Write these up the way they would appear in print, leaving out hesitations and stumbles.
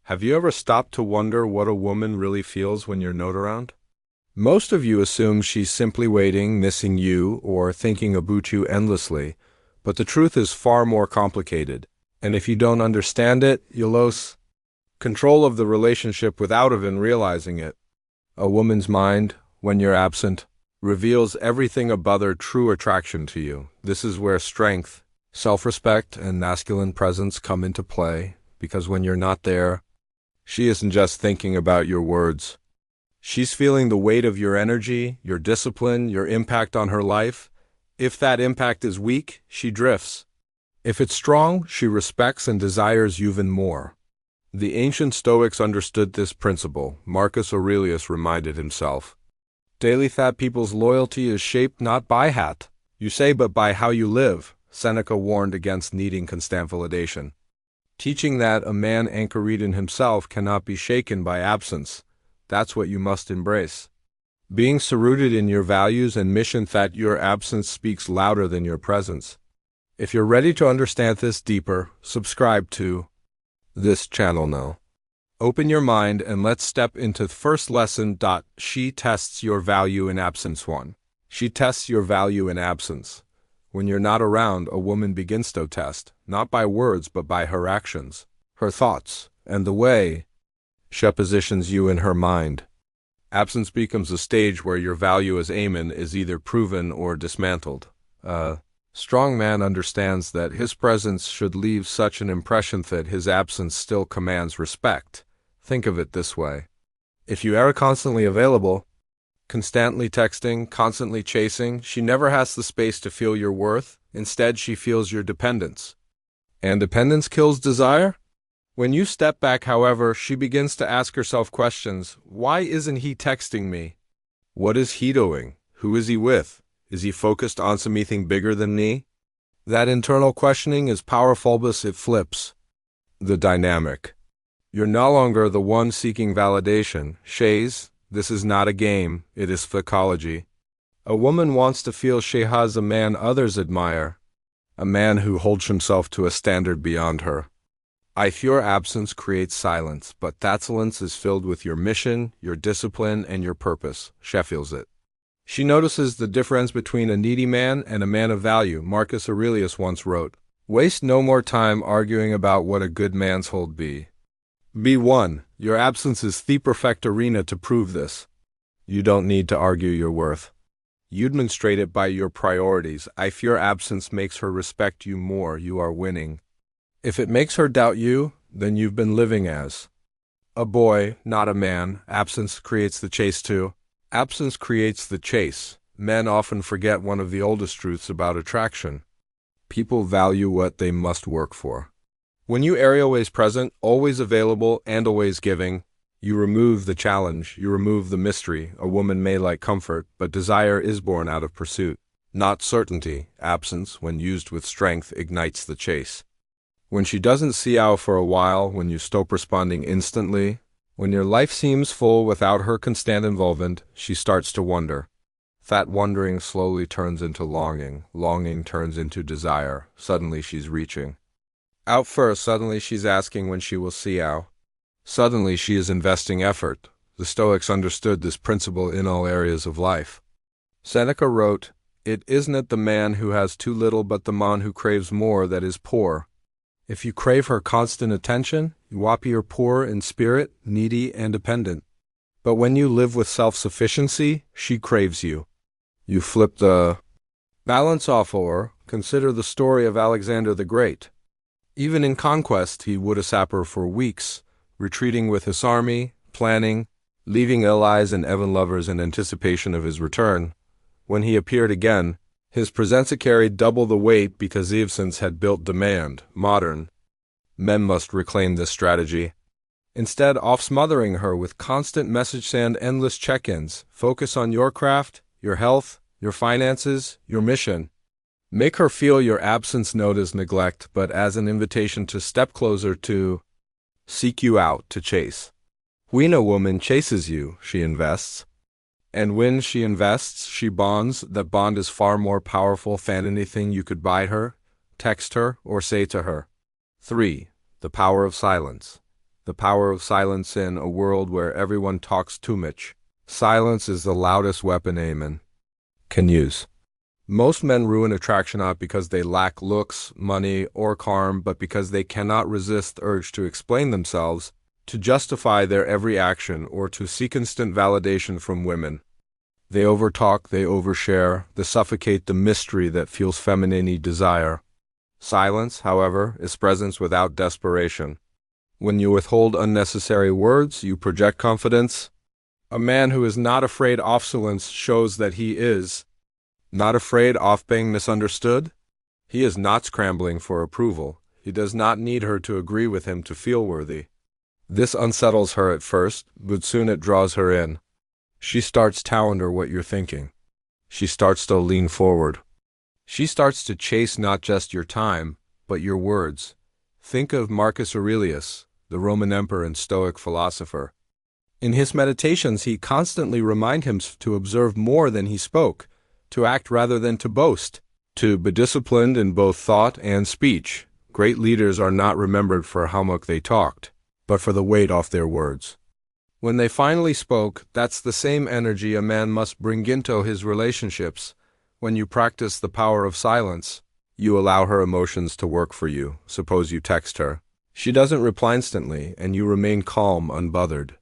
Have you ever stopped to wonder what a woman really feels when you're not around? Most of you assume she's simply waiting, missing you, or thinking about you endlessly, but the truth is far more complicated. And if you don't understand it, you'll lose control of the relationship without even realizing it. A woman's mind, when you're absent, reveals everything about her true attraction to you. This is where strength, self-respect, and masculine presence come into play, because when you're not there, she isn't just thinking about your words. She's feeling the weight of your energy, your discipline, your impact on her life. If that impact is weak, she drifts. If it's strong, she respects and desires you even more. The ancient Stoics understood this principle. Marcus Aurelius reminded himself. Daily fat people's loyalty is shaped not by hat, you say, but by how you live. Seneca warned against needing constant validation, teaching that a man anchored in himself cannot be shaken by absence. That's what you must embrace. Being rooted in your values and mission, that your absence speaks louder than your presence. If you're ready to understand this deeper, subscribe to this channel now. Open your mind and let's step into the first lesson. She tests your value in absence. 1. She tests your value in absence. When you're not around, a woman begins to test, not by words but by her actions, her thoughts, and the way she positions you in her mind. Absence becomes a stage where your value as a man is either proven or dismantled. A strong man understands that his presence should leave such an impression that his absence still commands respect. Think of it this way. If you are constantly available, constantly texting, constantly chasing, she never has the space to feel your worth. Instead, she feels your dependence. And dependence kills desire? When you step back, however, she begins to ask herself questions. Why isn't he texting me? What is he doing? Who is he with? Is he focused on something bigger than me? That internal questioning is powerful because it flips the dynamic. You're no longer the one seeking validation. Shays, this is not a game, it is psychology. A woman wants to feel she has a man others admire, a man who holds himself to a standard beyond her. If your absence creates silence, but that silence is filled with your mission, your discipline, and your purpose. She feels it. She notices the difference between a needy man and a man of value. Marcus Aurelius once wrote, "Waste no more time arguing about what a good man's hold be. B1. Your absence is the perfect arena to prove this. You don't need to argue your worth. You demonstrate it by your priorities. If your absence makes her respect you more, you are winning. If it makes her doubt you, then you've been living as a boy, not a man. Absence creates the chase too. Absence creates the chase. Men often forget one of the oldest truths about attraction. People value what they must work for. When you are always present, always available, and always giving, you remove the challenge, you remove the mystery. A woman may like comfort, but desire is born out of pursuit, not certainty. Absence, when used with strength, ignites the chase. When she doesn't see you for a while, when you stop responding instantly, when your life seems full without her constant involvement, she starts to wonder. That wondering slowly turns into longing. Longing turns into desire. Suddenly she's reaching out first. Suddenly she's asking when she will see you. Suddenly she is investing effort. The Stoics understood this principle in all areas of life. Seneca wrote, "It isn't the man who has too little but the man who craves more that is poor." If you crave her constant attention, you are poor in spirit, needy, and dependent. But when you live with self-sufficiency, she craves you. You flip the balance off. Or consider the story of Alexander the Great. Even in conquest, he would suffer for weeks, retreating with his army, planning, leaving allies and even lovers in anticipation of his return. When he appeared again, his presence carried double the weight because absence had built demand. Modern men must reclaim this strategy. Instead of smothering her with constant messages and endless check-ins, focus on your craft, your health, your finances, your mission. Make her feel your absence not as neglect, but as an invitation to step closer, to seek you out, to chase. When a woman chases you, she invests. And when she invests, she bonds. That bond is far more powerful than anything you could buy her, text her, or say to her. 3. The power of silence. The power of silence in a world where everyone talks too much. Silence is the loudest weapon a man can use. Most men ruin attraction not because they lack looks, money, or charm, but because they cannot resist the urge to explain themselves, to justify their every action, or to seek instant validation from women. They overtalk, they overshare, they suffocate the mystery that fuels feminine desire. Silence, however, is presence without desperation. When you withhold unnecessary words, you project confidence. A man who is not afraid of silence shows that he is not afraid of being misunderstood. He is not scrambling for approval. He does not need her to agree with him to feel worthy. This unsettles her at first, but soon it draws her in. She starts to wonder what you're thinking. She starts to lean forward. She starts to chase not just your time, but your words. Think of Marcus Aurelius, the Roman emperor and Stoic philosopher. In his meditations, he constantly reminded him to observe more than he spoke, to act rather than to boast, to be disciplined in both thought and speech. Great leaders are not remembered for how much they talked, but for the weight off their words. When they finally spoke, that's the same energy a man must bring into his relationships. When you practice the power of silence, you allow her emotions to work for you. Suppose you text her. She doesn't reply instantly, and you remain calm, unbothered.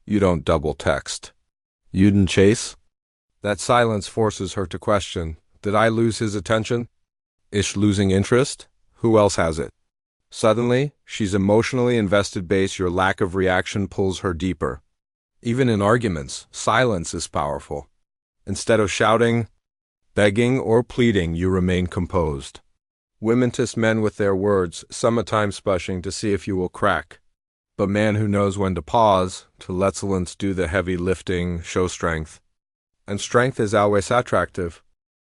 You don't double text. You didn't chase? That silence forces her to question, did I lose his attention? Is she losing interest? Who else has it? Suddenly, she's emotionally invested. Your lack of reaction pulls her deeper. Even in arguments, silence is powerful. Instead of shouting, begging, or pleading, you remain composed. Women test men with their words, sometimes pushing to see if you will crack. But man who knows when to pause, to let silence do the heavy lifting, show strength. And strength is always attractive.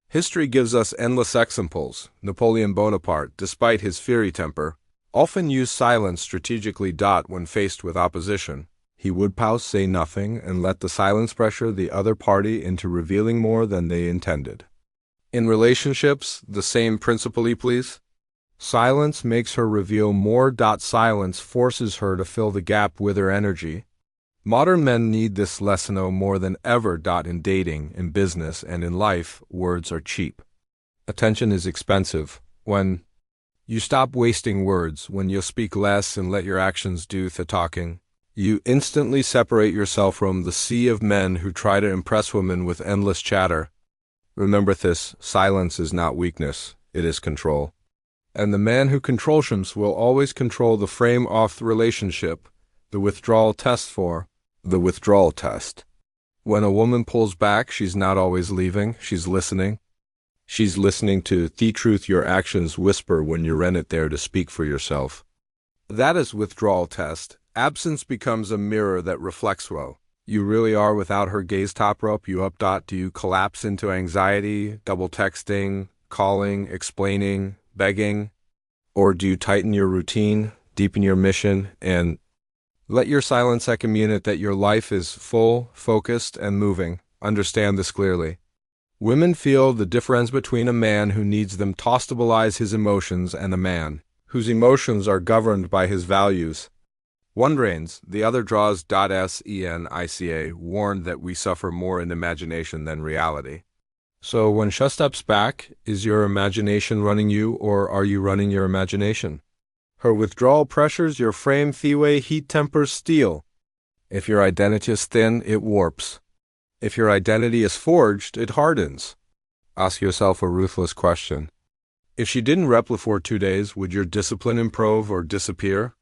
History gives us endless examples. Napoleon Bonaparte, despite his fiery temper, often used silence strategically. When faced with opposition, he would pause, say nothing, and let the silence pressure the other party into revealing more than they intended. In relationships, the same principle please. Silence makes her reveal more. Silence forces her to fill the gap with her energy. Modern men need this lesson more than ever. In dating, in business, and in life, words are cheap. Attention is expensive. When you stop wasting words, when you speak less and let your actions do the talking, you instantly separate yourself from the sea of men who try to impress women with endless chatter. Remember this, silence is not weakness, it is control. And the man who controls him will always control the frame of the relationship, the withdrawal test. The withdrawal test. When a woman pulls back, she's not always leaving, she's listening. She's listening to the truth your actions whisper when you're in it there to speak for yourself. That is withdrawal test. Absence becomes a mirror that reflects well. You really are without her gaze. Top rope you up. Do you collapse into anxiety, double texting, calling, explaining, begging? Or do you tighten your routine, deepen your mission, and let your silence communicate that your life is full, focused, and moving? Understand this clearly. Women feel the difference between a man who needs them to stabilize his emotions and a man whose emotions are governed by his values. One drains, the other draws. SENICA warned that we suffer more in imagination than reality. So when she steps back, is your imagination running you, or are you running your imagination? Her withdrawal pressures your frame. Thiwe heat tempers steel. If your identity is thin, it warps. If your identity is forged, it hardens. Ask yourself a ruthless question. If she didn't reply for 2 days, would your discipline improve or disappear?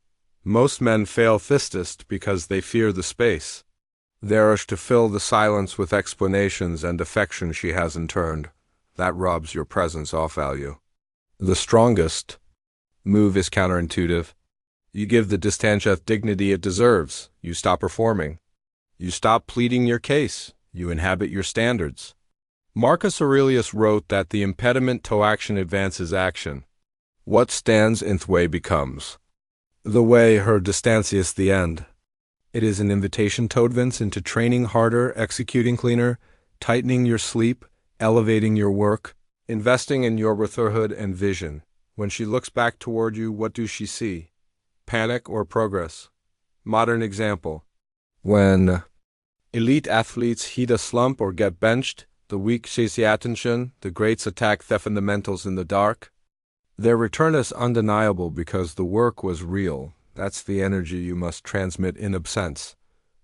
Most men fail fastest because they fear the space. They rush to fill the silence with explanations and affection she hasn't turned. That robs your presence of value. The strongest move is counterintuitive. You give the distancia dignity it deserves. You stop performing. You stop pleading your case. You inhabit your standards. Marcus Aurelius wrote that the impediment to action advances action. What stands in the way becomes the way. Her distancia is the end. It is an invitation to advance into training harder, executing cleaner, tightening your sleep, elevating your work, investing in your brotherhood and vision. When she looks back toward you, what does she see? Panic or progress? Modern example. When elite athletes hit a slump or get benched, the weak chase the attention, the greats attack the fundamentals in the dark. Their return is undeniable because the work was real. That's the energy you must transmit in absence.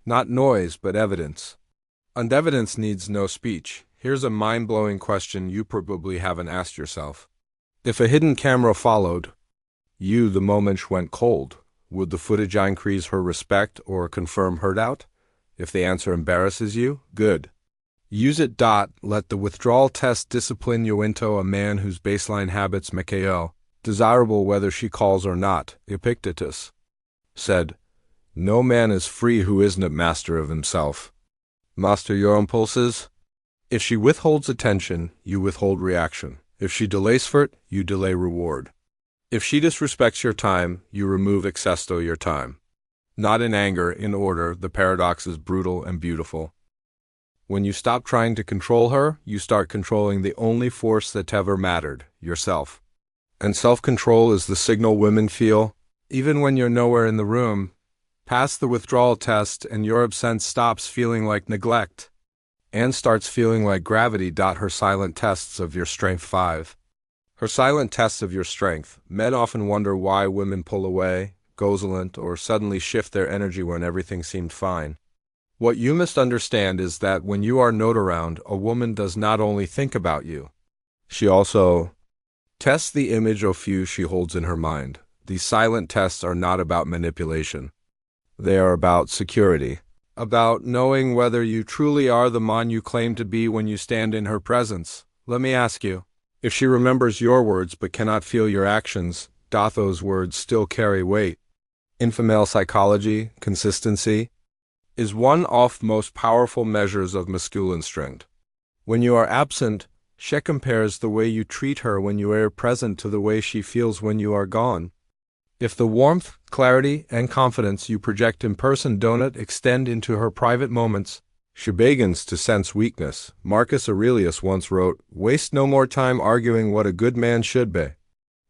Not noise, but evidence. And evidence needs no speech. Here's a mind-blowing question you probably haven't asked yourself. If a hidden camera followed you the moment she went cold, would the footage increase her respect or confirm her doubt? If the answer embarrasses you, good. Use it. Let the withdrawal test discipline you into a man whose baseline habits make desirable whether she calls or not. Epictetus said, "No man is free who isn't master of himself." Master your impulses. If she withholds attention, you withhold reaction. If she delays for it, you delay reward. If she disrespects your time, you remove excess to your time. Not in anger, in order. The paradox is brutal and beautiful. When you stop trying to control her, you start controlling the only force that ever mattered, yourself. And self-control is the signal women feel, even when you're nowhere in the room. Pass the withdrawal test and your absence stops feeling like neglect and starts feeling like gravity. Her silent tests of your strength. 5. Her silent tests of your strength. Men often wonder why women pull away, go silent, or suddenly shift their energy when everything seemed fine. What you must understand is that when you are not around, a woman does not only think about you, she also tests the image of you she holds in her mind. These silent tests are not about manipulation. They are about security, about knowing whether you truly are the man you claim to be when you stand in her presence. Let me ask you, if she remembers your words but cannot feel your actions, do those words still carry weight? In female psychology, consistency is one of the most powerful measures of masculine strength. When you are absent, she compares the way you treat her when you are present to the way she feels when you are gone. If the warmth, clarity, and confidence you project in person don't extend into her private moments, she begins to sense weakness. Marcus Aurelius once wrote, "Waste no more time arguing what a good man should be.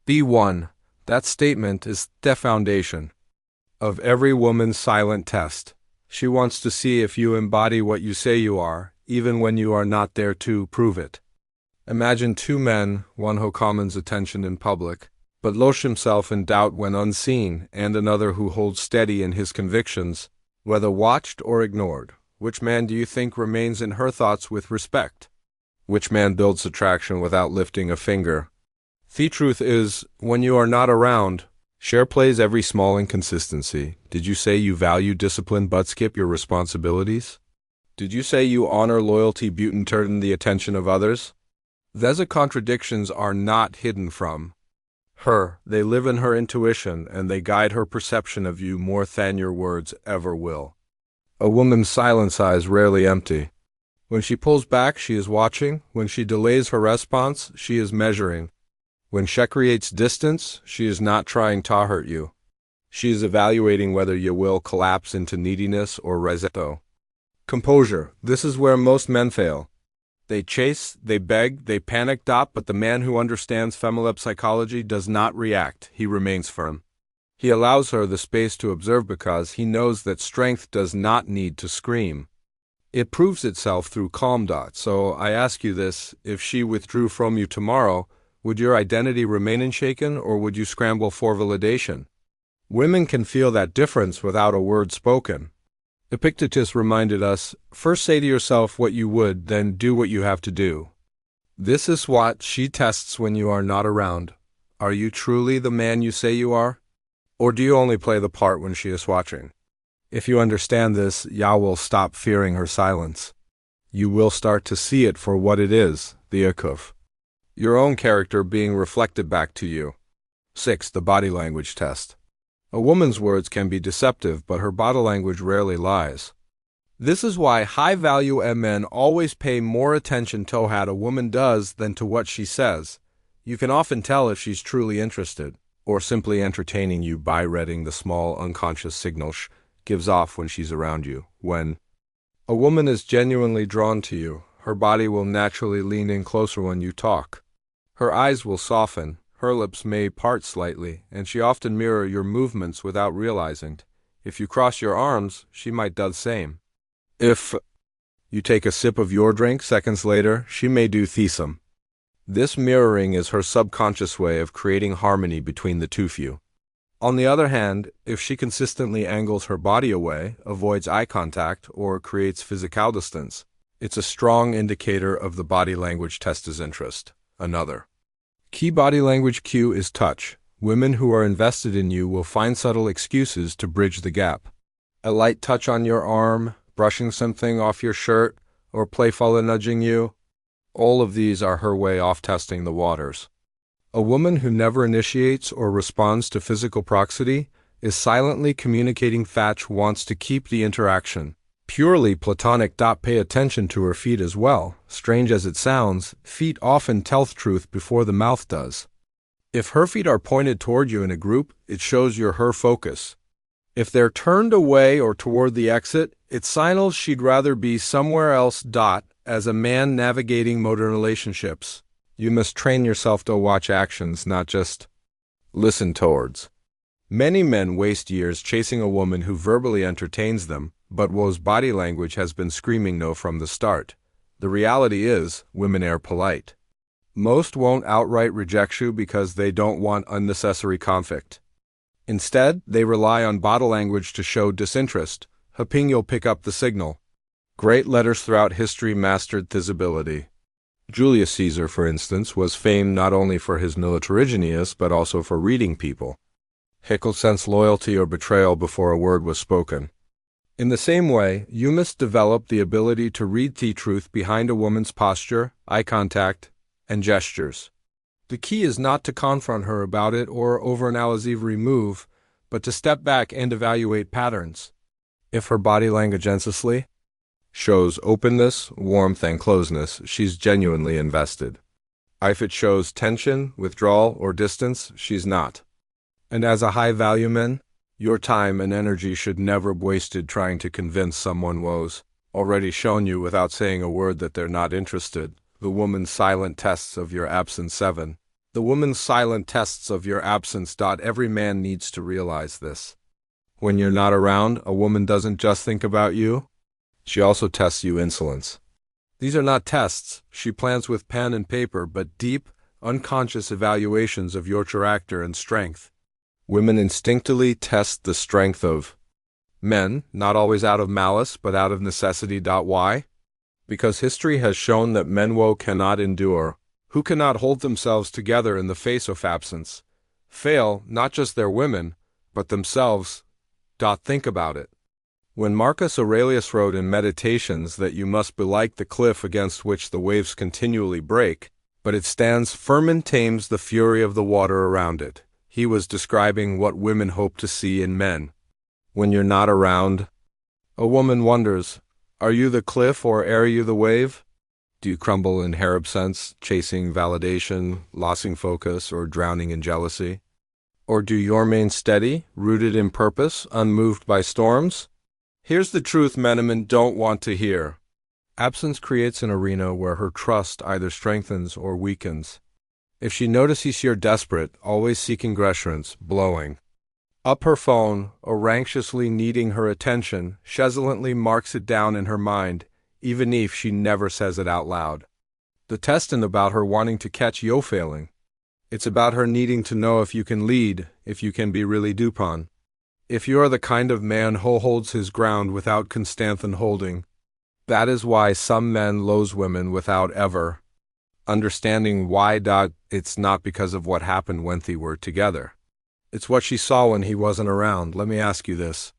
Be one." That statement is the foundation of every woman's silent test. She wants to see if you embody what you say you are, even when you are not there to prove it. Imagine two men, one who commands attention in public, but loses himself in doubt when unseen, and another who holds steady in his convictions, whether watched or ignored. Which man do you think remains in her thoughts with respect? Which man builds attraction without lifting a finger? The truth is, when you are not around, share plays every small inconsistency. Did you say you value discipline but skip your responsibilities? Did you say you honor loyalty but turn the attention of others? These contradictions are not hidden from her. They live in her intuition, and they guide her perception of you more than your words ever will. A woman's silence is rarely empty. When she pulls back, she is watching. When she delays her response, she is measuring. When she creates distance, she is not trying to hurt you. She is evaluating whether you will collapse into neediness or risotto. Composure. This is where most men fail. They chase, they beg, they panic. But the man who understands female psychology does not react. He remains firm. He allows her the space to observe because he knows that strength does not need to scream. It proves itself through calm. So I ask you this, if she withdrew from you tomorrow, would your identity remain unshaken, or would you scramble for validation? Women can feel that difference without a word spoken. Epictetus reminded us, first say to yourself what you would, then do what you have to do. This is what she tests when you are not around. Are you truly the man you say you are? Or do you only play the part when she is watching? If you understand this, you will stop fearing her silence. You will start to see it for what it is, the akuf. Your own character being reflected back to you. 6. The body language test. A woman's words can be deceptive, but her body language rarely lies. This is why high-value men always pay more attention to what a woman does than to what she says. You can often tell if she's truly interested, or simply entertaining you by reading the small unconscious signals she gives off when she's around you. When a woman is genuinely drawn to you, her body will naturally lean in closer when you talk. Her eyes will soften, her lips may part slightly, and she often mirrors your movements without realizing it. If you cross your arms, she might do the same. If you take a sip of your drink seconds later, she may do the same. This mirroring is her subconscious way of creating harmony between the two of you. On the other hand, if she consistently angles her body away, avoids eye contact, or creates physical distance, it's a strong indicator of the body language test's interest. Another key body language cue is touch. Women who are invested in you will find subtle excuses to bridge the gap. A light touch on your arm, brushing something off your shirt, or playfully nudging you. All of these are her way of testing the waters. A woman who never initiates or responds to physical proximity is silently communicating Thatch wants to keep the interaction purely platonic. Pay attention to her feet as well. Strange as it sounds, feet often tell the truth before the mouth does. If her feet are pointed toward you in a group, it shows you're her focus. If they're turned away or toward the exit, it signals she'd rather be somewhere else. As a man navigating modern relationships, you must train yourself to watch actions, not just listen towards. Many men waste years chasing a woman who verbally entertains them, but whose body language has been screaming no from the start. The reality is, women are polite. Most won't outright reject you because they don't want unnecessary conflict. Instead, they rely on body language to show disinterest, hoping you'll pick up the signal. Great letters throughout history mastered this ability. Julius Caesar, for instance, was famed not only for his military genius, but also for reading people. He could sense loyalty or betrayal before a word was spoken. In the same way, you must develop the ability to read the truth behind a woman's posture, eye contact, and gestures. The key is not to confront her about it or overanalyze every move, but to step back and evaluate patterns. If her body language endlessly shows openness, warmth, and closeness, she's genuinely invested. If it shows tension, withdrawal, or distance, she's not. And as a high-value man, your time and energy should never be wasted trying to convince someone who's already shown you without saying a word that they're not interested. The woman's silent tests of your absence. 7. The woman's silent tests of your absence. Every man needs to realize this. When you're not around, a woman doesn't just think about you. She also tests you insolence. These are not tests she plans with pen and paper, but deep, unconscious evaluations of your character and strength. Women instinctively test the strength of men, not always out of malice, but out of necessity. Why? Because history has shown that men who cannot endure, who cannot hold themselves together in the face of absence, fail not just their women, but themselves. Think about it. When Marcus Aurelius wrote in Meditations that you must be like the cliff against which the waves continually break, but it stands firm and tames the fury of the water around it, he was describing what women hope to see in men. When you're not around, a woman wonders, are you the cliff or are you the wave? Do you crumble in absence, chasing validation, losing focus, or drowning in jealousy? Or do you remain steady, rooted in purpose, unmoved by storms? Here's the truth men don't want to hear. Absence creates an arena where her trust either strengthens or weakens. If she notices you're desperate, always seeking reassurance, blowing up her phone, or anxiously needing her attention, she silently marks it down in her mind, even if she never says it out loud. The test isn't about her wanting to catch you failing. It's about her needing to know if you can lead, if you can be really Dupont. If you are the kind of man who holds his ground without constant holding. That is why some men lose women without ever understanding why. It's not because of what happened when they were together. It's what she saw when he wasn't around. Let me ask you this.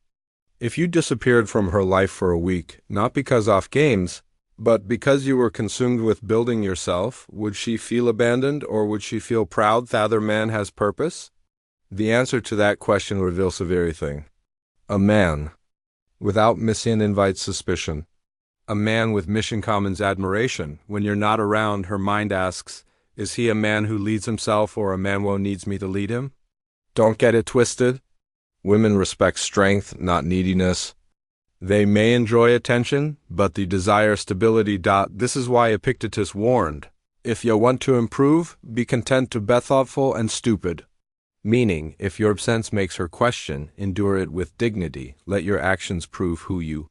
If you disappeared from her life for a week, not because of games, but because you were consumed with building yourself, would she feel abandoned or would she feel proud the other man has purpose? The answer to that question reveals everything. A man without mission invites suspicion. A man with mission commons admiration. When you're not around, her mind asks, is he a man who leads himself or a man who needs me to lead him? Don't get it twisted. Women respect strength, not neediness. They may enjoy attention, but they desire stability. This is why Epictetus warned, if you want to improve, be content to be thoughtful and stupid. Meaning, if your absence makes her question, endure it with dignity. Let your actions prove who you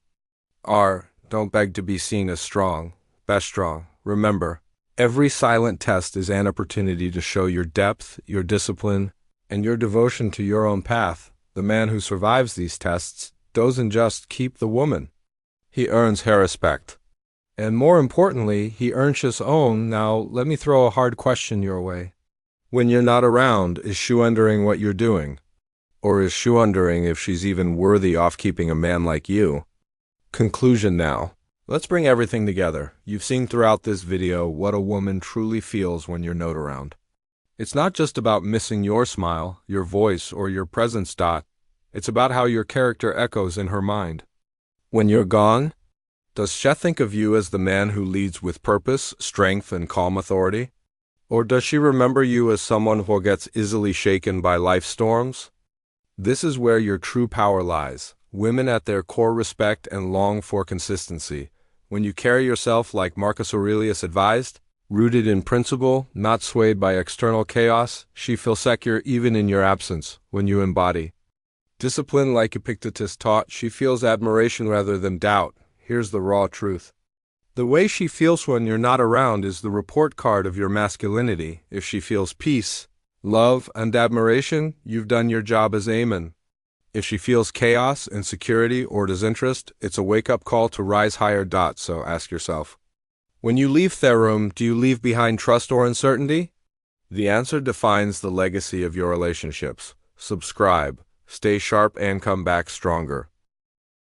are. Don't beg to be seen as strong. Best strong. Remember, every silent test is an opportunity to show your depth, your discipline, and your devotion to your own path. The man who survives these tests doesn't just keep the woman. He earns her respect. And more importantly, he earns his own. Now, let me throw a hard question your way. When you're not around, is she wondering what you're doing? Or is she wondering if she's even worthy of keeping a man like you? Conclusion now. Let's bring everything together. You've seen throughout this video what a woman truly feels when you're not around. It's not just about missing your smile, your voice, or your presence. It's about how your character echoes in her mind. When you're gone, does she think of you as the man who leads with purpose, strength, and calm authority? Or does she remember you as someone who gets easily shaken by life's storms? This is where your true power lies. Women at their core respect and long for consistency. When you carry yourself like Marcus Aurelius advised, rooted in principle, not swayed by external chaos, she feels secure even in your absence. When you embody discipline like Epictetus taught, she feels admiration rather than doubt. Here's the raw truth. The way she feels when you're not around is the report card of your masculinity. If she feels peace, love, and admiration, you've done your job as a man. If she feels chaos, insecurity, or disinterest, it's a wake-up call to rise higher. So ask yourself, when you leave their room, do you leave behind trust or uncertainty? The answer defines the legacy of your relationships. Subscribe, stay sharp, and come back stronger.